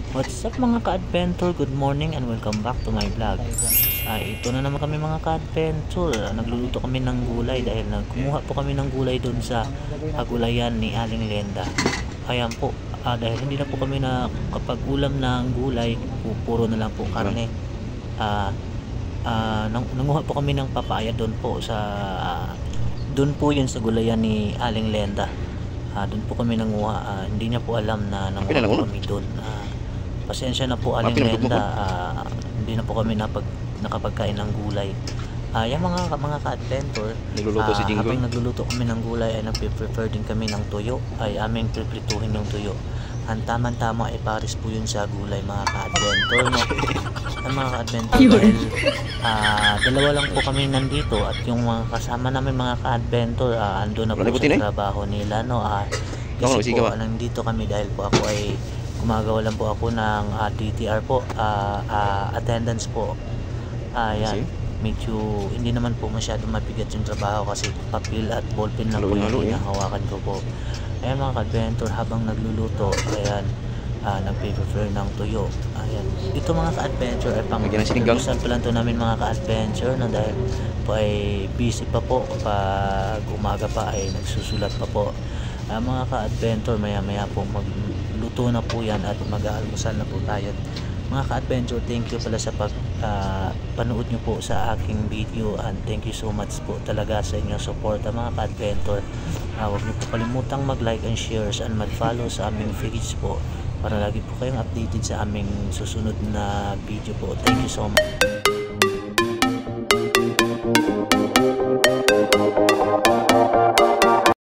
What's up mga ka-adventure? Good morning and welcome back to my vlog. Ito na naman kami mga ka-adventure. Nagluluto kami ng gulay dahil kumuha po kami ng gulay doon sa pagulayan ni Aling Lenda. Ayan po, dahil hindi na po kami na kapag ulam ng gulay, puro na lang po karne. Nanguha po kami ng papaya doon po sa doon po yun sa gulayan ni Aling Lenda. Doon po kami nanguha. Hindi niya po alam na nanguha po kami doon. Pasensya na po Aling Lenda, hindi na po kami nakapagkain ng gulay. Yung mga ka-adventure, habang nagluluto kami ng gulay ay nagpe-prefer din kami ng tuyo, ay aming piprituhin yung tuyo. Ang tamang-tama ay pares po yun sa gulay mga ka-adventure, no? Ang mga ka-adventure, dahil dalawa lang po kami nandito at yung mga kasama namin mga ka-adventure, ando na po sa trabaho nila, no? Kasi po nandito kami dahil po ako ay gumagawa lang po ako ng DTR po, attendance po. Yan, medyo hindi naman po masyadong mabigat yung trabaho kasi papel at ballpen lang po yung hinahawakan ko po. Ayan mga ka-adventure, habang nagluluto, ayan, nagpe-prefer ng tuyo. Ayan, ito mga ka-adventure ay pang usan pa lang to namin mga ka-adventure, no? Dahil po ay busy pa po, pag umaga pa ay nagsusulat pa po. Mga ka-adventure, maya po magluto na po yan at mag-aalmusal na po tayo. Mga ka-adventure, thank you pala sa panood nyo po sa aking video, and thank you so much po talaga sa inyong support mga ka-adventure. Huwag nyo po kalimutang mag-like and shares and mag-follow sa aming page po para lagi po kayong updated sa aming susunod na video po. Thank you so much.